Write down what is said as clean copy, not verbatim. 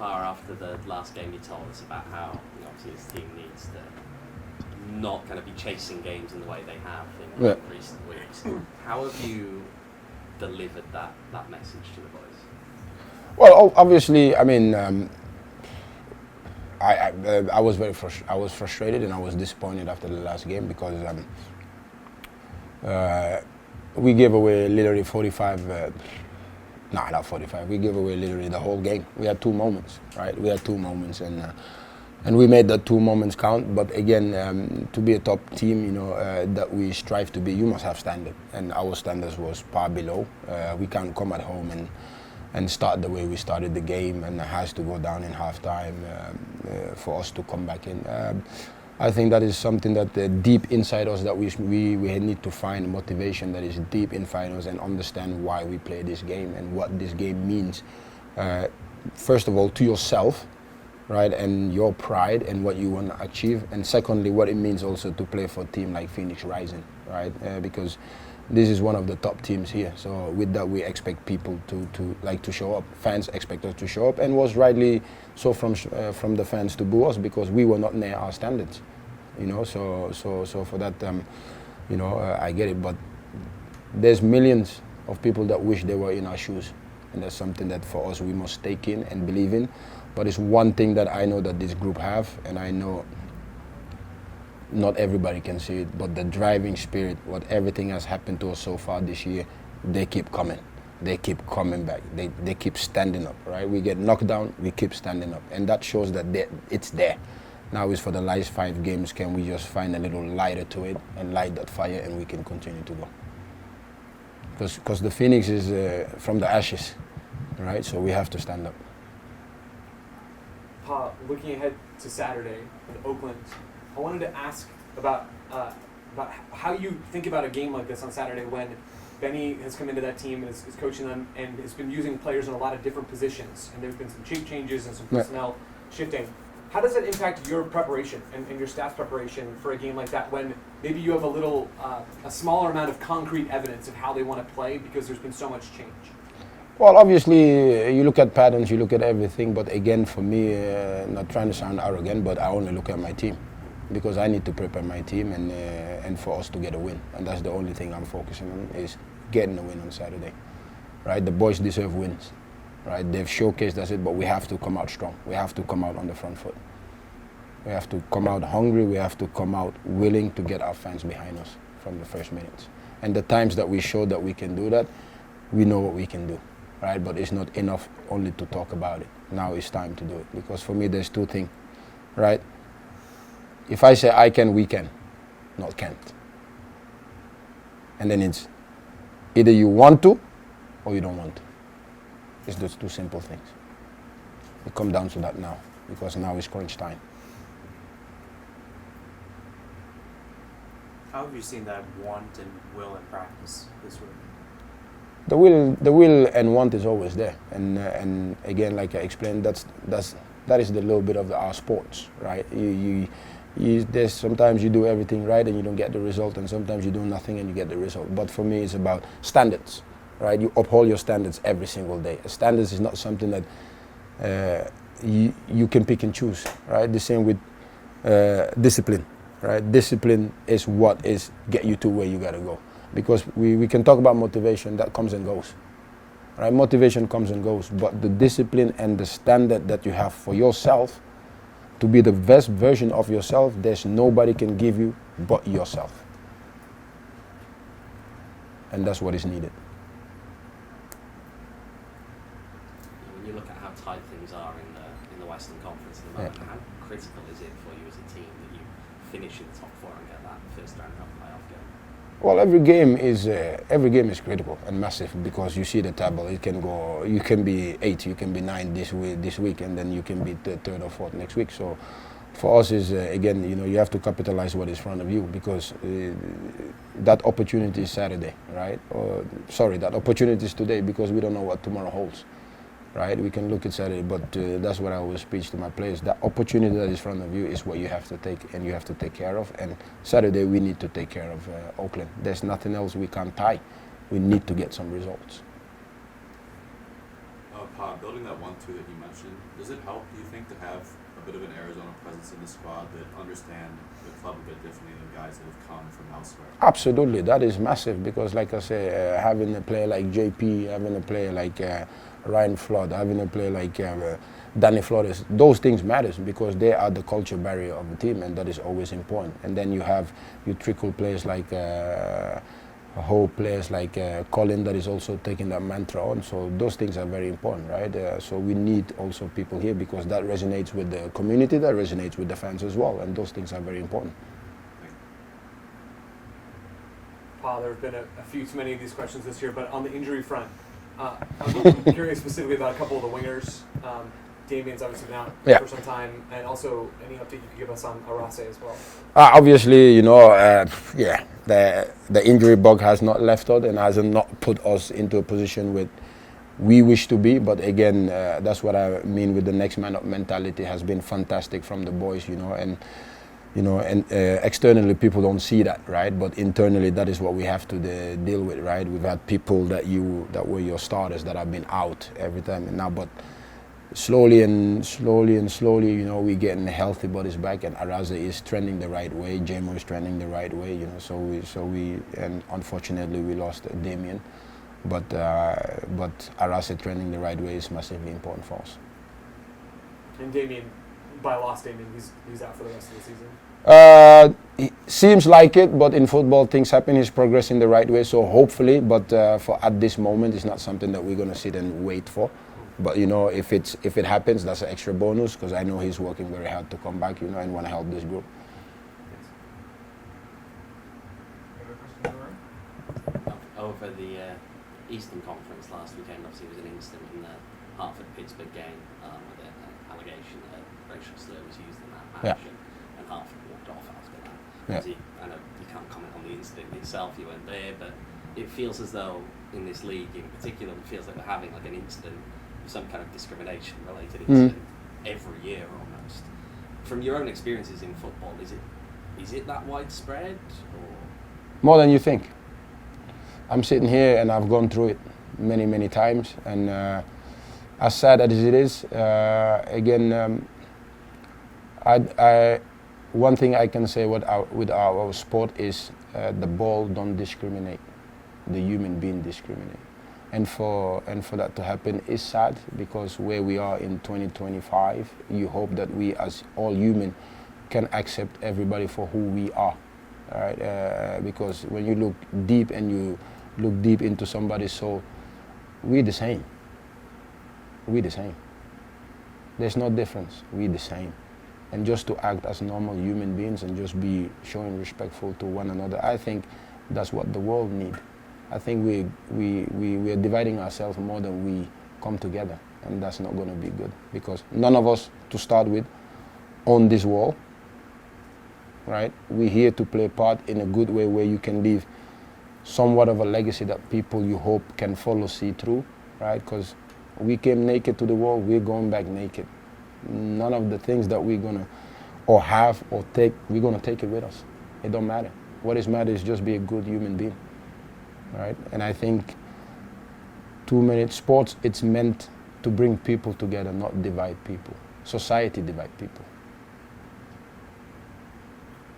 Par, after the last game, you told us about how obviously this team needs to not kind of be chasing games in the way they have in recent weeks. How have you delivered that message to the boys? Well, obviously, I mean, I was I was frustrated and I was disappointed after the last game because we gave away literally 45. Not 45. We gave away literally the whole game. We had 2 moments, right? We had 2 moments, and we made that 2 moments count. But again, to be a top team, that we strive to be, you must have standard, and our standards was far below. We can't come at home and start the way we started the game, and it has to go down in halftime for us to come back in. I think that is something that deep inside us that we need to find motivation that is deep inside us and understand why we play this game and what this game means. First of all, to yourself, right, and your pride and what you want to achieve, and secondly, what it means also to play for a team like Phoenix Rising, right? Because this is one of the top teams here. So with that, we expect people to show up. Fans expect us to show up, and was rightly so from the fans to boo us because we were not near our standards. So for that, I get it. But there's millions of people that wish they were in our shoes, and that's something that for us we must take in and believe in. But it's one thing that I know that this group have, and I know not everybody can see it, but the driving spirit, what everything has happened to us so far this year, they keep coming. They keep coming back. They keep standing up, right? We get knocked down, we keep standing up. And that shows that it's there. Now it's for the last 5 games, can we just find a little lighter to it and light that fire and we can continue to go. Because the Phoenix is from the ashes, right? So we have to stand up. Looking ahead to Saturday with Oakland, I wanted to ask about how you think about a game like this on Saturday when Benny has come into that team, is coaching them, and has been using players in a lot of different positions, and there's been some shape changes and some personnel shifting. How does that impact your preparation and your staff's preparation for a game like that when maybe you have a smaller amount of concrete evidence of how they want to play because there's been so much change? Well, obviously, you look at patterns, you look at everything, but again, for me, not trying to sound arrogant, but I only look at my team because I need to prepare my team and for us to get a win. And that's the only thing I'm focusing on, is getting a win on Saturday, right? The boys deserve wins, right? They've showcased that's it, but we have to come out strong. We have to come out on the front foot. We have to come out hungry. We have to come out willing to get our fans behind us from the first minutes. And the times that we show that we can do that, we know what we can do. Right, but it's not enough only to talk about it. Now it's time to do it. Because for me, there's 2 things, right? If I say I can, we can, not can't. And then it's either you want to or you don't want to. It's those 2 simple things. It comes down to that now, because now is crunch time. How have you seen that want and will in practice this week? The will and want is always there, and again, like I explained, that is the little bit of our sports, right? There's sometimes you do everything right and you don't get the result, and sometimes you do nothing and you get the result. But for me, it's about standards, right? You uphold your standards every single day. Standards is not something that you can pick and choose, right? The same with discipline, right? Discipline is what is get you to where you gotta go. Because we can talk about motivation, that comes and goes, right? Motivation comes and goes, but the discipline and the standard that you have for yourself, to be the best version of yourself, there's nobody can give you but yourself. And that's what is needed. When you look at how tight things are in the Western Conference at the moment, how critical is it for you as a team that you finish in the top 4 and get that first round playoff game? Well, every game is critical and massive because you see the table. It can go. You can be 8, you can be 9 this week, and then you can be 3rd or 4th next week. So, for us is again, you have to capitalize what is in front of you because that opportunity is Saturday, right? That opportunity is today because we don't know what tomorrow holds. Right, we can look at Saturday, but that's what I always preach to my players. That opportunity that is in front of you is what you have to take, and you have to take care of. And Saturday we need to take care of Oakland. There's nothing else we can't tie. We need to get some results. building that 1-2 that you mentioned, does it help, do you think, to have a bit of an Arizona presence in the squad that understand the club a bit differently than guys that have come from elsewhere? Absolutely, that is massive because, like I say, having a player like JP, having a player like Ryan Flood, having a player like Danny Flores, those things matters because they are the culture barrier of the team, and that is always important. And then you trickle players like Hope, players like Colin that is also taking that mantra on. So those things are very important, right? So we need also people here because that resonates with the community, that resonates with the fans as well, and those things are very important. There have been a few too many of these questions this year, but on the injury front, I'm curious specifically about a couple of the wingers. Damien's obviously been out for some time, and also any update you could give us on Arase as well. Obviously, you know, the injury bug has not left us and has not put us into a position where we wish to be. But again, that's what I mean with the next man up mentality. Has been fantastic from the boys, you know, and externally people don't see that, right? But internally, that is what we have to deal with, right? We've had people that were your starters that have been out every time, and now, but slowly, you know, we're getting healthy bodies back, and Arase is trending the right way. Jamo is trending the right way, you know. So we, and unfortunately we lost Damien, but Arase trending the right way is massively important for us. And Damien, by lost Damien, he's out for the rest of the season. It seems like it, but in football things happen. He's progressing the right way, so hopefully. But for at this moment, it's not something that we're gonna sit and wait for. But you know, if it happens, that's an extra bonus because I know he's working very hard to come back, you know, and want to help this group. Over the Eastern Conference last weekend, obviously there was an incident in the Hartford-Pittsburgh game with an allegation that racial slur was used in that match, and Hartford walked off after that. Obviously, I know you can't comment on the incident itself, you weren't there, but it feels as though in this league in particular, it feels like we're having like an incident, some kind of discrimination-related incident every year almost. From your own experiences in football, is it that widespread? Or? More than you think. I'm sitting here and I've gone through it many times, and as sad as it is, again, one thing I can say with our sport is the ball don't discriminate, the human being discriminate. And for that to happen is sad because where we are in 2025, you hope that we as all human can accept everybody for who we are, right? Because when you look deep and you look deep into somebody's soul, we're the same. We're the same. There's no difference. We're the same. And just to act as normal human beings and just be showing respectful to one another, I think that's what the world needs. I think we are dividing ourselves more than we come together, and that's not going to be good because none of us, to start with, own this world, right? We're here to play a part in a good way where you can leave somewhat of a legacy that people you hope can follow, see through, right? Because we came naked to the world, we're going back naked. None of the things that we're going to or have or take, we're going to take it with us. It don't matter. What is matter is just be a good human being. Right? And I think 2 minute sports, it's meant to bring people together, not divide people. Society divide people.